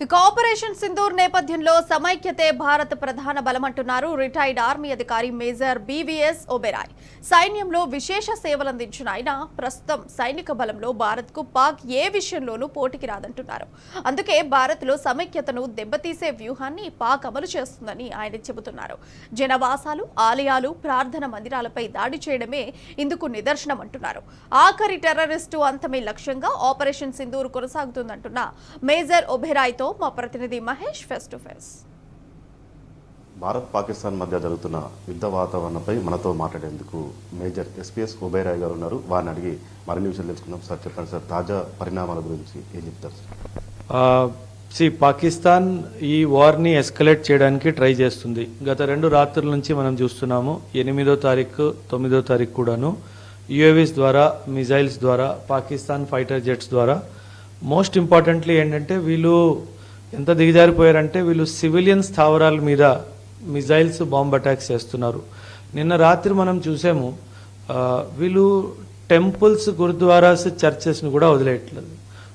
ఇక ఆపరేషన్ సింధూర్ నేపథ్యంలో సమైక్యతే భారత్ ప్రధాన బలమంటున్నారు రిటైర్డ్ ఆర్మీ అధికారి మేజర్ బీవీఎస్ ఒబెరాయ్. సైన్యంలో విశేష సేవలందించిన ఆయన ప్రస్తుతం సైనిక బలంలో భారత్కు పాక్ ఏ విషయంలోనూ పోటీకి రాదంటున్నారు. అందుకే భారత్లో సమైక్యతను దెబ్బతీసే వ్యూహాన్ని పాక్ అమలు చేస్తుందని ఆయన చెబుతున్నారు. జనవాసాలు, ఆలయాలు, ప్రార్థన మందిరాలపై దాడి చేయడమే ఇందుకు నిదర్శనం అంటున్నారు. ఆఖరి టెర్రరిస్టు అంతమే లక్ష్యంగా ఆపరేషన్ సింధూర్ కొనసాగుతుందంటున్న మేజర్ ఒబెరాయ్తో మా ప్రతినిధి Mahesh face to face. Bharat Pakistan మధ్య జరుగుతున్న యుద్ధ వాతావరణంపై మనతో మాట్లాడేందుకు మేజర్ ఎస్పీఎస్ ఒబెరాయ్ గారు ఉన్నారు. వారిని అడిగి మరిన్ని విషయాలు తెలుసుకుందాం. సార్ చెప్పండి సార్, తాజా పరిణామాల గురించి ఏం చెప్తారు సార్? పాకిస్తాన్ ఈ వార్ని ఎస్కలేట్ చేయడానికి ట్రై చేస్తుంది. గత 2 రాత్రుల నుంచి మనం చూస్తున్నాము. 8వ తారీఖు 9వ తారీఖు కూడాను యుఏవీస్ ద్వారా, మిజైల్స్ ద్వారా, పాకిస్తాన్ ఫైటర్ జెట్స్ ద్వారా, మోస్ట్ ఇంపార్టెంట్లీ ఏంటంటే వీళ్ళు ఎంత దిగజారిపోయారంటే వీళ్ళు సివిలియన్ స్థావరాల మీద మిజైల్స్, బాంబ్ అటాక్స్ చేస్తున్నారు. నిన్న రాత్రి మనం చూసాము వీళ్ళు టెంపుల్స్, గురుద్వారాస్, చర్చెస్ని కూడా వదిలేయట్లేదు.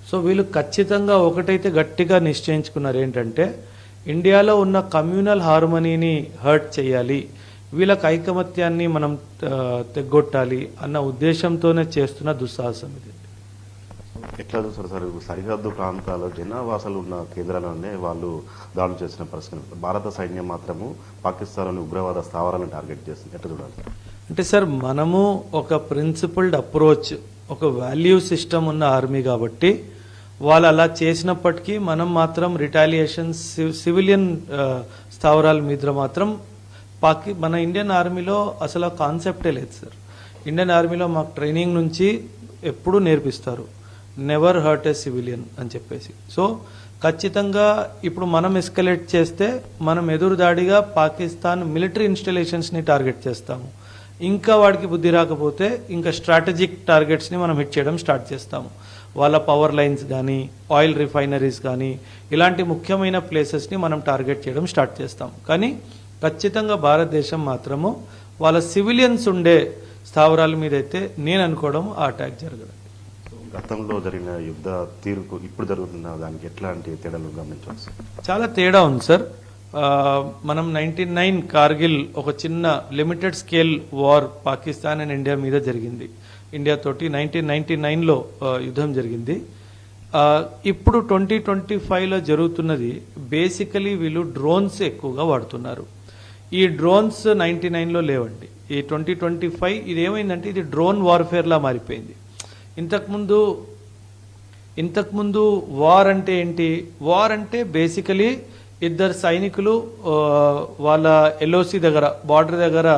సో వీళ్ళు ఖచ్చితంగా ఒకటైతే గట్టిగా నిశ్చయించుకున్నారు ఏంటంటే ఇండియాలో ఉన్న కమ్యూనల్ హార్మనీని హర్ట్ చేయాలి, వీళ్ళకి ఐకమత్యాన్ని మనం తెగ్గొట్టాలి అన్న ఉద్దేశంతోనే చేస్తున్న దుస్సాహసం ఇది. ఎట్లా చూస్తారు సార్? సరిహద్దు ప్రాంతాల్లో జనావాసాలు ఉన్న కేంద్రాలనే వాళ్ళు దాడులు చేసిన పరిస్థితి. భారత సైన్యం మాత్రము పాకిస్తాన్లోని ఉగ్రవాద స్థావరాలను టార్గెట్ చేస్తుంది. ఎట్లా చూడాలి సార్? అంటే సార్, మనము ఒక ప్రిన్సిపల్డ్ అప్రోచ్, ఒక వాల్యూ సిస్టమ్ ఉన్న ఆర్మీ కాబట్టి వాళ్ళు అలా చేసినప్పటికీ మనం మాత్రం రిటాలియేషన్ సివిలియన్ స్థావరాల మీద మాత్రం మన ఇండియన్ ఆర్మీలో అసలు ఆ కాన్సెప్టే లేదు సార్. ఇండియన్ ఆర్మీలో మాకు ట్రైనింగ్ నుంచి ఎప్పుడూ నేర్పిస్తారు నెవర్ హర్ట్ ఎ సివిలియన్ అని చెప్పేసి. సో ఖచ్చితంగా ఇప్పుడు మనం ఎస్కలేట్ చేస్తే మనం ఎదురుదాడిగా పాకిస్తాన్ మిలిటరీ ఇన్స్టలేషన్స్ని టార్గెట్ చేస్తాము. ఇంకా వాడికి బుద్ధి రాకపోతే ఇంకా స్ట్రాటజిక్ టార్గెట్స్ని మనం హిట్ చేయడం స్టార్ట్ చేస్తాము. వాళ్ళ పవర్ లైన్స్ కానీ, ఆయిల్ రిఫైనరీస్ కానీ, ఇలాంటి ముఖ్యమైన ప్లేసెస్ని మనం టార్గెట్ చేయడం స్టార్ట్ చేస్తాం. కానీ ఖచ్చితంగా భారతదేశం మాత్రము వాళ్ళ సివిలియన్స్ ఉండే స్థావరాల మీద అయితే నేను అనుకోవడం ఆ అటాక్ జరగదు. గతంలో జరిగిన యుద్ధ తీరుకు ఇప్పుడు జరుగుతున్న దానికి ఎట్లాంటి తేడాలు గమనించవచ్చు? చాలా తేడా ఉంది సార్. మనం 99 కార్గిల్ ఒక చిన్న limited scale war Pakistan and India మీద జరిగింది. ఇండియా తోటి 1999లో యుద్ధం జరిగింది. ఇప్పుడు 2025లో జరుగుతున్నది బేసికలీ వీళ్ళు డ్రోన్స్ ఎక్కువగా వాడుతున్నారు. ఈ డ్రోన్స్ 99లో లేవండి. ఈ 2025 ఇది ఏమైందంటే ఇది డ్రోన్ వార్ఫేర్లా మారిపోయింది. ఇంతకుముందు వార్ అంటే ఏంటి? వార్ అంటే బేసికలీ ఇద్దరు సైనికులు వాళ్ళ ఎల్ఓసి దగ్గర, బార్డర్ దగ్గర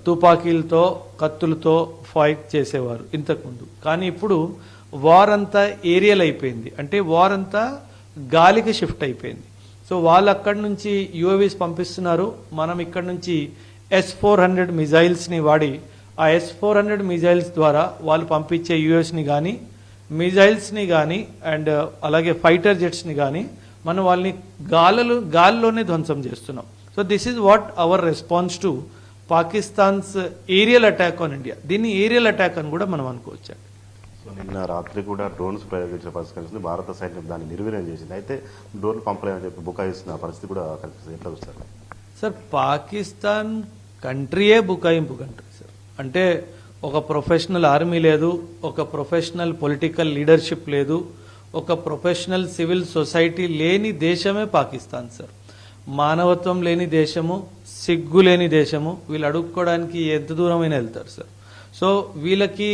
తుపాకీలతో, కత్తులతో ఫైట్ చేసేవారు ఇంతకుముందు. కానీ ఇప్పుడు వార్ అంతా ఏరియల్ అయిపోయింది. అంటే వార్ అంతా గాలికి షిఫ్ట్ అయిపోయింది. సో వాళ్ళు అక్కడి నుంచి యుఏవీస్ పంపిస్తున్నారు. మనం ఇక్కడ నుంచి S-400 మిజైల్స్ని వాడి ఆ S-400 మిజైల్స్ ద్వారా వాళ్ళు పంపించే యుఎస్ని కానీ, మిజైల్స్ని కానీ, అండ్ అలాగే ఫైటర్ జెట్స్ని కానీ మనం వాళ్ళని గాల్లోనే ధ్వంసం చేస్తున్నాం. So this is what our response to Pakistan's aerial attack on India. దీన్ని ఏరియల్ అటాక్ అని కూడా మనం అనుకోవచ్చు. సో నిన్న రాత్రి కూడా డ్రోన్స్ ప్రయోగించే పరిస్థితి భారత సైన్యం దాన్ని నిర్వీర్యం చేసింది. అయితే డ్రోన్ పంపలేమని చెప్పి బుకాయిస్తున్న పరిస్థితి కూడా కనిపిస్తుంది. ఎట్లా చూస్తారు సార్? పాకిస్తాన్ కంట్రీయే బుకాయింపు కంట్రీ సార్. అంటే ఒక ప్రొఫెషనల్ ఆర్మీ లేదు, ఒక ప్రొఫెషనల్ పొలిటికల్ లీడర్షిప్ లేదు, ఒక ప్రొఫెషనల్ సివిల్ సొసైటీ లేని దేశమే పాకిస్తాన్ సార్. మానవత్వం లేని దేశము, సిగ్గు లేని దేశము. వీళ్ళు అడుక్కోవడానికి ఎంత దూరమైనా వెళ్తారు సార్. సో వీళ్ళకి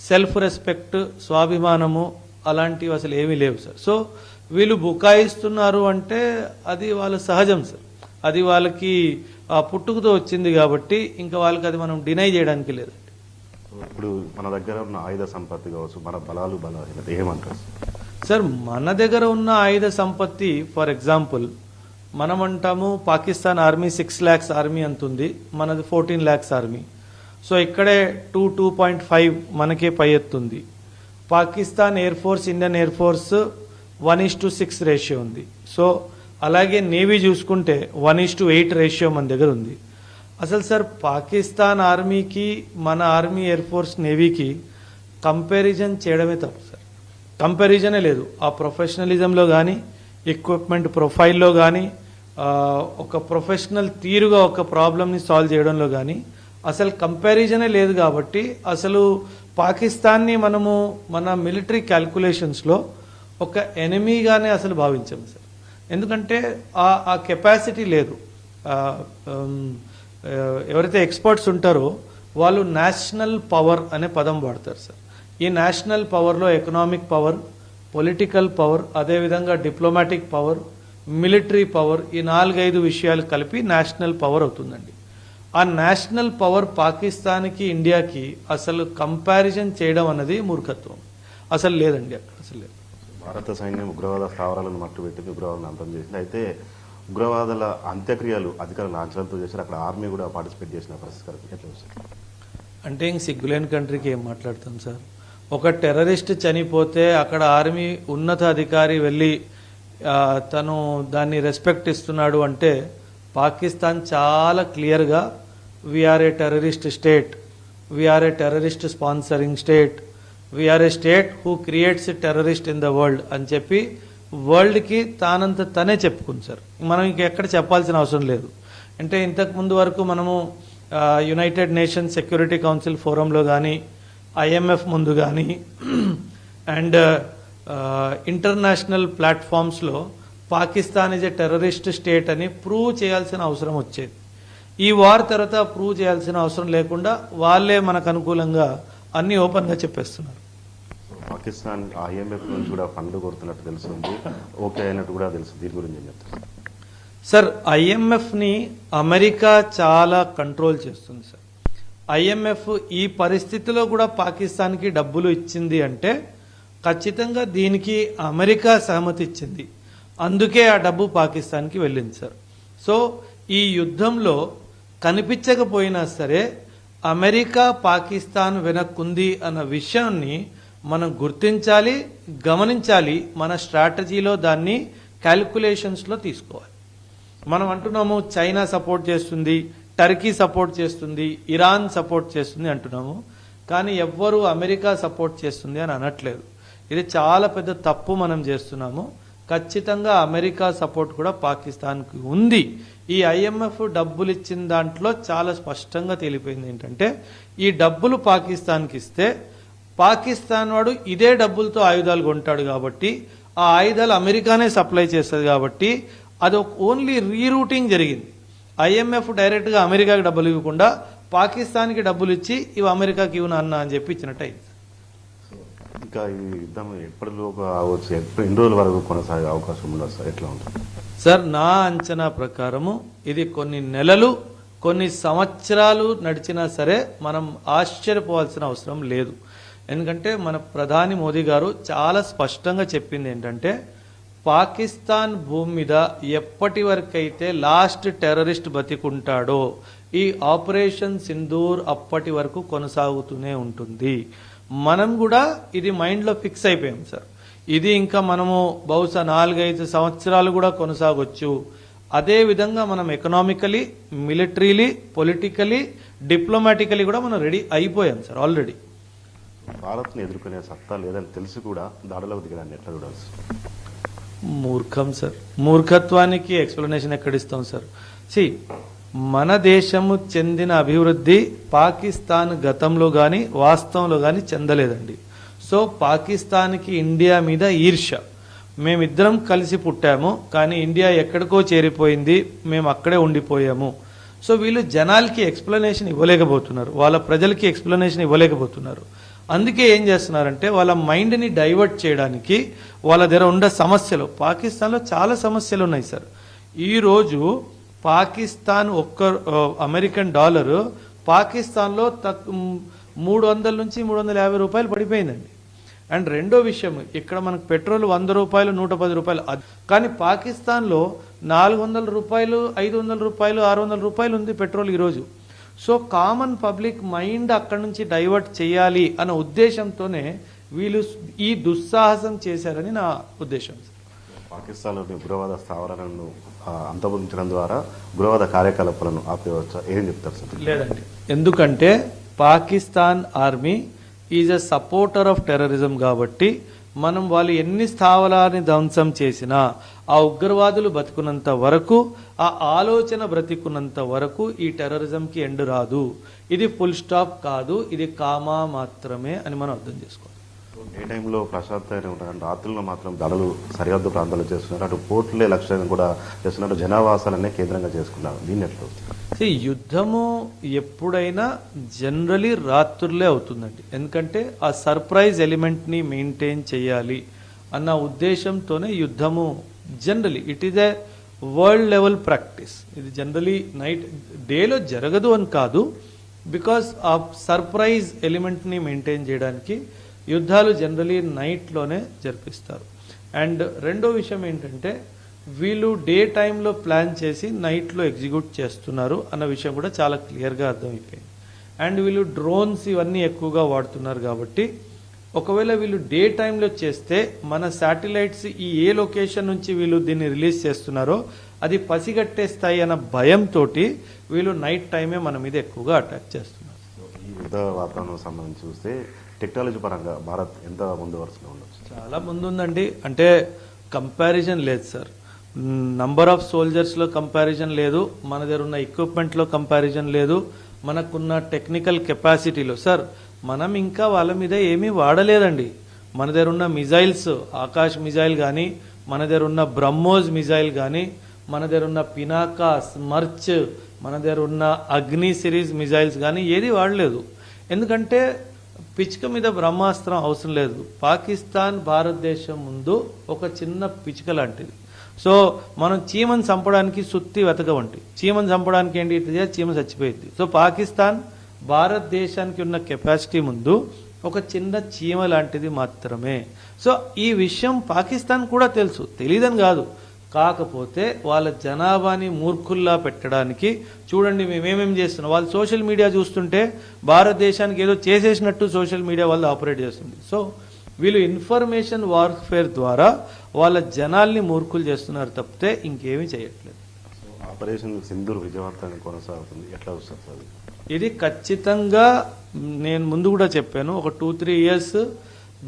సెల్ఫ్ రెస్పెక్ట్, స్వాభిమానము అలాంటివి అసలు ఏమీ లేవు సార్. సో వీళ్ళు బుకాయిస్తున్నారు అంటే అది వాళ్ళ సహజం సార్. అది వాళ్ళకి పుట్టుకతో వచ్చింది కాబట్టి ఇంకా వాళ్ళకి అది మనం డినై చేయడానికి లేదు. ఇప్పుడు మన దగ్గర ఉన్న ఆయుధ సంపత్తి కావచ్చు, మన బలాలు బలహీనత ఏమంటారు సార్? మన దగ్గర ఉన్న ఆయుధ సంపత్తి, ఫర్ ఎగ్జాంపుల్ మనం అంటాము పాకిస్తాన్ ఆర్మీ 6 lakhs ఆర్మీ అంతుంది, మనది 14 lakhs ఆర్మీ. సో ఇక్కడే 2.5 మనకే పై ఎత్తుంది. Pakistan air force, Indian air force 1:6 ratio ఉంది. సో అలాగే నేవీ చూసుకుంటే 1:8 రేషియో మన దగ్గర ఉంది. అసలు సార్ పాకిస్తాన్ ఆర్మీకి మన ఆర్మీ, ఎయిర్ ఫోర్స్, నేవీకి కంపారిజన్ చేయడమే తప్పు సార్. కంపారిజనే లేదు. ఆ ప్రొఫెషనలిజంలో కానీ, ఎక్విప్మెంట్ ప్రొఫైల్లో కానీ ఒక ప్రొఫెషనల్ తీరుగా ఒక ప్రాబ్లమ్ని సాల్వ్ చేయడంలో కానీ అసలు కంపారిజనే లేదు. కాబట్టి అసలు పాకిస్తాన్ని మనము మన మిలిటరీ క్యాల్కులేషన్స్లో ఒక ఎనిమీగానే అసలు భావించాము సార్. ఎందుకంటే ఆ కెపాసిటీ లేదు. ఎవరైతే ఎక్స్పర్ట్స్ ఉంటారో వాళ్ళు నేషనల్ పవర్ అనే పదం వాడతారు సార్. ఈ నేషనల్ పవర్లో ఎకనామిక్ పవర్, పొలిటికల్ పవర్, అదేవిధంగా డిప్లొమాటిక్ పవర్, మిలిటరీ పవర్, ఈ 4-5 విషయాలు కలిపి నేషనల్ పవర్ అవుతుందండి. ఆ నేషనల్ పవర్ పాకిస్తాన్కి ఇండియాకి అసలు కంపారిజన్ చేయడం అన్నది మూర్ఖత్వం. అసలు లేదండి, అక్కడ అసలు లేదు. భారత సైన్యం ఉగ్రవాద స్థావరాలను మట్టుబెట్టింది, ఉగ్రవాదాలను అంతం చేసింది. అయితే ఉగ్రవాదుల అంత్యక్రియలు అధికార లాంఛనంతో చేశారు. అక్కడ ఆర్మీ కూడా పార్టిసిపేట్ చేసిన పరిస్థితి ఎట్లా సార్? అంటే ఇంక సిగ్గులేని కంట్రీకి ఏం మాట్లాడతాం సార్? ఒక టెర్రరిస్ట్ చనిపోతే అక్కడ ఆర్మీ ఉన్నత అధికారి వెళ్ళి తను దాన్ని రెస్పెక్ట్ ఇస్తున్నాడు అంటే పాకిస్తాన్ చాలా క్లియర్గా we are a terrorist state, we are a terrorist sponsoring state, we are a state who creates terrorist in the world అని చెప్పి వరల్డ్కి తానంత తనే చెప్పుకుంది సార్. మనం ఇంకెక్కడ చెప్పాల్సిన అవసరం లేదు. అంటే ఇంతకు ముందు వరకు మనము యునైటెడ్ నేషన్స్ సెక్యూరిటీ కౌన్సిల్ ఫోరంలో కానీ, ఐఎంఎఫ్ ముందు కానీ అండ్ ఇంటర్నేషనల్ ప్లాట్ఫామ్స్లో Pakistan is a terrorist state అని ప్రూవ్ చేయాల్సిన అవసరం వచ్చేది. ఈ వార్ తర్వాత ప్రూవ్ చేయాల్సిన అవసరం లేకుండా వాళ్ళే మనకు అనుకూలంగా అన్నీ ఓపెన్గా చెప్పేస్తున్నారు. పాకిస్తాన్ ఐఎంఎఫ్ నుంచి కూడా ఫండ్ కోరుతున్నట్టు తెలుస్తుంది, ఓకే అయినట్టు కూడా తెలుసు. దీని గురించి ఏం చెప్తారు సార్? ఐఎంఎఫ్ని అమెరికా చాలా కంట్రోల్ చేస్తుంది సార్. ఐఎంఎఫ్ ఈ పరిస్థితిలో కూడా పాకిస్తాన్కి డబ్బులు ఇచ్చింది అంటే ఖచ్చితంగా దీనికి అమెరికా సహమతి ఇచ్చింది. అందుకే ఆ డబ్బు పాకిస్తాన్కి వెళ్ళింది సార్. సో ఈ యుద్ధంలో కనిపించకపోయినా సరే అమెరికా పాకిస్తాన్ వెనక్కుంది అన్న విషయాన్ని మనం గుర్తించాలి, గమనించాలి. మన స్ట్రాటజీలో దాన్ని క్యాల్కులేషన్స్లో తీసుకోవాలి. మనం అంటున్నాము చైనా సపోర్ట్ చేస్తుంది, టర్కీ సపోర్ట్ చేస్తుంది, ఇరాన్ సపోర్ట్ చేస్తుంది అంటున్నాము. కానీ ఎవ్వరూ అమెరికా సపోర్ట్ చేస్తుంది అని అనట్లేదు. ఇది చాలా పెద్ద తప్పు మనం చేస్తున్నాము. ఖచ్చితంగా అమెరికా సపోర్ట్ కూడా పాకిస్తాన్కి ఉంది. ఈ ఐఎంఎఫ్ డబ్బులు ఇచ్చిన దాంట్లో చాలా స్పష్టంగా తేలిపోయింది ఏంటంటే ఈ డబ్బులు పాకిస్తాన్కి ఇస్తే పాకిస్తాన్ వాడు ఇదే డబ్బులతో ఆయుధాలు కొంటాడు కాబట్టి ఆ ఆయుధాలు అమెరికానే సప్లై చేస్తుంది కాబట్టి అది ఓన్లీ రీరూటింగ్ జరిగింది. ఐఎంఎఫ్ డైరెక్ట్గా అమెరికాకి డబ్బులు ఇవ్వకుండా పాకిస్తాన్కి డబ్బులు ఇచ్చి ఇవి అమెరికాకి ఇవ్వను అన్న అని చెప్పి ఇచ్చినట్టు అయింది. ఇంకా ఈ యుద్ధం ఎప్పటిలోపు అవ్వచ్చు, ఎన్ని రోజుల వరకు కొనసాగే అవకాశం ఉండదు సార్? ఎట్లా ఉంటుంది సార్? నా అంచనా ప్రకారము ఇది కొన్ని నెలలు, కొన్ని సంవత్సరాలు నడిచినా సరే మనం ఆశ్చర్యపోవాల్సిన అవసరం లేదు. ఎందుకంటే మన ప్రధాని మోదీ గారు చాలా స్పష్టంగా చెప్పింది ఏంటంటే పాకిస్తాన్ భూమి మీద ఎప్పటి వరకైతే లాస్ట్ టెర్రరిస్ట్ బతికుంటాడో ఈ ఆపరేషన్ సింధూర్ అప్పటి వరకు కొనసాగుతూనే ఉంటుంది. మనం కూడా ఇది మైండ్లో ఫిక్స్ అయిపోయాం సార్. ఇది ఇంకా మనము బహుశా 4-5 సంవత్సరాలు కూడా కొనసాగొచ్చు. అదేవిధంగా మనం ఎకనామికలీ, మిలిటరీలీ, పొలిటికలీ, డిప్లొమాటికలీ కూడా మనం రెడీ అయిపోయాం సార్ ఆల్రెడీ. భారత్ని ఎదుర్కొనే సత్తా లేదని తెలిసి కూడా దాడులకు దిగడాన్ని ఎట్లా చూడాలి సార్? మూర్ఖం సార్. మూర్ఖత్వానికి ఎక్స్ప్లెనేషన్ ఎక్కడిస్తాం సార్? మన దేశము చెందిన అభివృద్ధి పాకిస్తాన్ గతంలో కానీ వాస్తవంలో కానీ చెందలేదండి. సో పాకిస్తాన్కి ఇండియా మీద ఈర్ష్య. మేమిద్దరం కలిసి పుట్టాము కానీ ఇండియా ఎక్కడికో చేరిపోయింది, మేము అక్కడే ఉండిపోయాము. సో వీళ్ళు జనాలకి ఎక్స్ప్లెనేషన్ ఇవ్వలేకపోతున్నారు, వాళ్ళ ప్రజలకి ఎక్స్ప్లెనేషన్ ఇవ్వలేకపోతున్నారు. అందుకే ఏం చేస్తున్నారంటే వాళ్ళ మైండ్ని డైవర్ట్ చేయడానికి వాళ్ళ దగ్గర ఉండే సమస్యలు, పాకిస్తాన్లో చాలా సమస్యలు ఉన్నాయి సార్. ఈరోజు పాకిస్తాన్ అమెరికన్ డాలరు పాకిస్తాన్లో 300 నుంచి 350 రూపాయలు పడిపోయిందండి. అండ్ రెండో విషయం, ఇక్కడ మనకు పెట్రోల్ 100 రూపాయలు, 110 రూపాయలు. కానీ పాకిస్తాన్లో 400 రూపాయలు, 500 రూపాయలు, 600 రూపాయలు ఉంది పెట్రోల్ ఈరోజు. సో కామన్ పబ్లిక్ మైండ్ అక్కడి నుంచి డైవర్ట్ చేయాలి అన్న ఉద్దేశంతోనే వీళ్ళు ఈ దుస్సాహసం చేశారని నా ఉద్దేశం. పాకిస్తాన్లోని ఉగ్రవాద స్థావరాలను అంతమొందించడం ద్వారా ఉగ్రవాద కార్యకలాపాలను ఆపేయవచ్చా? ఏం చెప్తారు సార్? లేదండి, ఎందుకంటే Pakistan army is a supporter of terrorism కాబట్టి మనం వాళ్ళు ఎన్ని స్థావరాన్ని ధ్వంసం చేసినా ఆ ఉగ్రవాదులు బతుకున్నంత వరకు, ఆ ఆలోచన బ్రతికున్నంత వరకు ఈ టెర్రరిజంకి ఎండ్ రాదు. ఇది ఫుల్ స్టాప్ కాదు, ఇది కామా మాత్రమే అని మనం అర్థం చేసుకోవాలి. ఏ టైంలో ప్రశాంతంగానే ఉంటారు, రాత్రుల్లో మాత్రం దాడులు సరిహద్దు ప్రాంతాల్లో చేస్తున్నారు, అటు పోర్టులే లక్ష్యంగా కూడా చేస్తున్నారు, జనావాసాలనే కేంద్రంగా చేసుకున్నారు. దీన్ని ఎట్లా? యుద్ధము ఎప్పుడైనా జనరలీ రాత్రులే అవుతుందండి. ఎందుకంటే ఆ సర్ప్రైజ్ ఎలిమెంట్ని మెయింటైన్ చేయాలి అన్న ఉద్దేశంతోనే యుద్ధము generally it is a world level practice. ఇది జనరలీ నైట్ డేలో జరగదు అని కాదు, బికాస్ ఆ సర్ప్రైజ్ ఎలిమెంట్ని మెయింటైన్ చేయడానికి యుద్ధాలు జనరలీ నైట్లోనే జరిపిస్తారు. అండ్ రెండో విషయం ఏంటంటే వీళ్ళు డే టైంలో ప్లాన్ చేసి నైట్లో ఎగ్జిక్యూట్ చేస్తున్నారు అన్న విషయం కూడా చాలా క్లియర్గా అర్థమైపోయింది. అండ్ వీళ్ళు డ్రోన్స్ ఇవన్నీ ఎక్కువగా వాడుతున్నారు కాబట్టి ఒకవేళ వీళ్ళు డే టైంలో చేస్తే మన శాటిలైట్స్ ఈ ఏ లొకేషన్ నుంచి వీళ్ళు దీన్ని రిలీజ్ చేస్తున్నారో అది పసిగట్టేస్తాయి అన్న భయంతో వీళ్ళు నైట్ టైమే మన మీద ఎక్కువగా అటాక్ చేస్తున్నారు. ఈ యుద్ధ వాతావరణం సంబంధించి చూస్తే టెక్నాలజీ పరంగా భారత్ ఎంత ముందు వరుసలో ఉండొచ్చు? చాలా ముందు ఉందండి. అంటే కంపారిజన్ లేదు సార్. నంబర్ ఆఫ్ సోల్జర్స్లో కంపారిజన్ లేదు, మన దగ్గర ఉన్న ఎక్విప్మెంట్లో కంపారిజన్ లేదు, మనకున్న టెక్నికల్ కెపాసిటీలో. సార్ మనం ఇంకా వాళ్ళ మీద ఏమీ వాడలేదండి. మన దగ్గర ఉన్న మిజైల్స్, ఆకాశ్ మిజైల్ కానీ, మన దగ్గర ఉన్న బ్రహ్మోస్ మిజైల్ కానీ, మన దగ్గర ఉన్న పినాకా, స్మర్చ్, మన దగ్గర ఉన్న అగ్ని సిరీస్ మిజైల్స్ కానీ ఏది వాడలేదు. ఎందుకంటే పిచ్చుక మీద బ్రహ్మాస్త్రం అవసరం లేదు. పాకిస్తాన్ భారతదేశం ముందు ఒక చిన్న పిచ్చుక లాంటిది. సో మనం చీమను చంపడానికి సుత్తి వెతకవంటి, చీమను చంపడానికి ఏంటి ఇట్లా చీమ చచ్చిపోయింది. సో పాకిస్తాన్ భారతదేశానికి ఉన్న కెపాసిటీ ముందు ఒక చిన్న చీమ లాంటిది మాత్రమే. సో ఈ విషయం పాకిస్తాన్ కూడా తెలుసు, తెలియదని కాదు. కాకపోతే వాళ్ళ జనాభాని మూర్ఖుల్లా పెట్టడానికి చూడండి మేమేమేం చేస్తున్నాం. వాళ్ళు సోషల్ మీడియా చూస్తుంటే భారతదేశానికి ఏదో చేసేసినట్టు సోషల్ మీడియా వాళ్ళు ఆపరేట్ చేస్తుంది. సో వీళ్ళు ఇన్ఫర్మేషన్ వార్ఫేర్ ద్వారా వాళ్ళ జనాల్ని మూర్ఖులు చేస్తున్నారు తప్పితే ఇంకేమీ చేయట్లేదు. ఆపరేషన్ సింధూర్ విజయవంతంగా కొనసాగుతుంది, ఎట్లా వస్తుంది సార్? ఇది ఖచ్చితంగా నేను ముందు కూడా చెప్పాను, ఒక 2-3 ఇయర్స్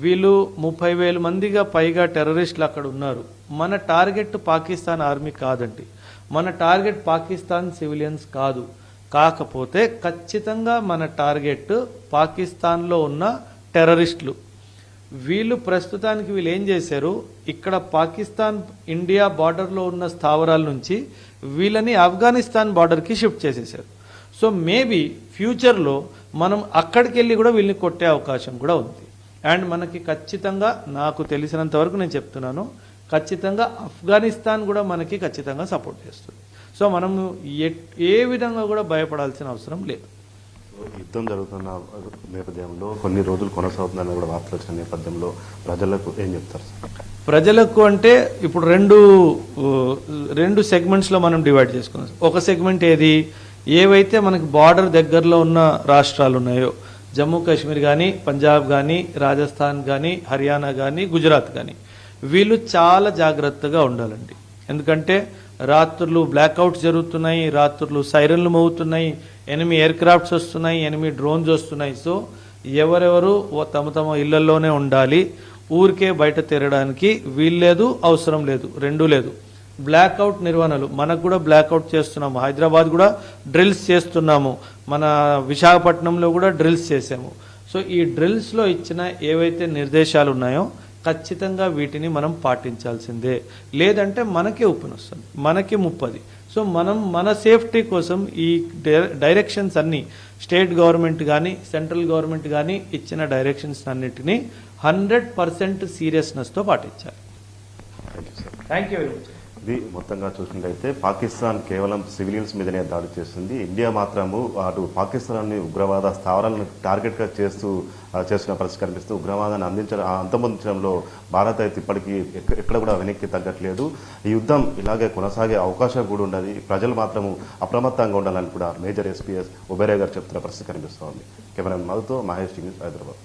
వీళ్ళు 30,000 మందిగా పైగా టెర్రరిస్టులు అక్కడ ఉన్నారు. మన టార్గెట్ పాకిస్తాన్ ఆర్మీ కాదండి, మన టార్గెట్ పాకిస్తాన్ సివిలియన్స్ కాదు. కాకపోతే ఖచ్చితంగా మన టార్గెట్ పాకిస్తాన్లో ఉన్న టెర్రరిస్టులు. వీళ్ళు ప్రస్తుతానికి వీళ్ళు ఏం చేశారు, ఇక్కడ పాకిస్తాన్ ఇండియా బార్డర్లో ఉన్న స్థావరాల నుంచి వీళ్ళని ఆఫ్ఘనిస్తాన్ బార్డర్కి షిఫ్ట్ చేసేసారు. సో మేబీ ఫ్యూచర్లో మనం అక్కడికి వెళ్ళి కూడా వీళ్ళని కొట్టే అవకాశం కూడా ఉంది. అండ్ మనకి ఖచ్చితంగా నాకు తెలిసినంత వరకు నేను చెప్తున్నాను, ఖచ్చితంగా ఆఫ్ఘనిస్తాన్ కూడా మనకి ఖచ్చితంగా సపోర్ట్ చేస్తుంది. సో మనము ఏ విధంగా కూడా భయపడాల్సిన అవసరం లేదు. యుద్ధం జరుగుతున్న నేపథ్యంలో కొన్ని రోజులు కొనసాగుతుందని కూడా వార్తలు వచ్చిన నేపథ్యంలో ప్రజలకు ఏం చెప్తారు? ప్రజలకు అంటే ఇప్పుడు రెండు సెగ్మెంట్స్లో మనం డివైడ్ చేసుకున్నాం. ఒక సెగ్మెంట్ ఏది, ఏవైతే మనకి బార్డర్ దగ్గరలో ఉన్న రాష్ట్రాలు ఉన్నాయో, జమ్మూ కాశ్మీర్ కానీ, పంజాబ్ కానీ, రాజస్థాన్ కానీ, హర్యానా కానీ, గుజరాత్ కానీ, వీళ్ళు చాలా జాగ్రత్తగా ఉండాలండి. ఎందుకంటే రాత్రులు బ్లాక్అవుట్స్ జరుగుతున్నాయి, రాత్రులు సైరన్లు మోగుతున్నాయి, ఎనిమి ఎయిర్ క్రాఫ్ట్స్ వస్తున్నాయి, ఎనిమి డ్రోన్స్ వస్తున్నాయి. సో ఎవరెవరు తమ తమ ఇళ్లలోనే ఉండాలి, ఊరికే బయట తిరగడానికి వీల్లేదు, అవసరం లేదు, రెండూ లేదు. బ్లాక్అవుట్ నిర్వహణలు మనకు కూడా బ్లాక్అవుట్ చేస్తున్నాము, హైదరాబాద్ కూడా డ్రిల్స్ చేస్తున్నాము, మన విశాఖపట్నంలో కూడా డ్రిల్స్ చేసాము. సో ఈ డ్రిల్స్లో ఇచ్చిన ఏవైతే నిర్దేశాలు ఉన్నాయో ఖచ్చితంగా వీటిని మనం పాటించాల్సిందే, లేదంటే మనకే ఉప్పుని వస్తుంది, మనకి ముప్పది. సో మనం మన సేఫ్టీ కోసం ఈ డైరెక్షన్స్ అన్నీ స్టేట్ గవర్నమెంట్ కానీ సెంట్రల్ గవర్నమెంట్ కానీ ఇచ్చిన డైరెక్షన్స్ అన్నిటినీ 100% సీరియస్నెస్తో పాటించాలి. Thank you very much. ఇది మొత్తంగా చూసినట్లయితే పాకిస్తాన్ కేవలం సివిలియన్స్ మీదనే దాడి చేస్తుంది, ఇండియా మాత్రము అటు పాకిస్తాన్ని ఉగ్రవాద స్థావరాలను టార్గెట్గా చేస్తున్న పరిస్థితి కనిపిస్తూ ఉగ్రవాదాన్ని అంతమొందించడంలో భారత్ అయితే ఇప్పటికీ ఎక్కడ కూడా వెనక్కి తగ్గట్లేదు. ఈ యుద్ధం ఇలాగే కొనసాగే అవకాశం కూడా ఉన్నది, ప్రజలు మాత్రము అప్రమత్తంగా ఉండాలని కూడా మేజర్ ఎస్పీఎస్ ఒబెరాయ్ గారు చెప్తున్న పరిస్థితి కనిపిస్తోంది. కెమెరామెన్ మధుతో మహేష్ న్యూస్, హైదరాబాద్.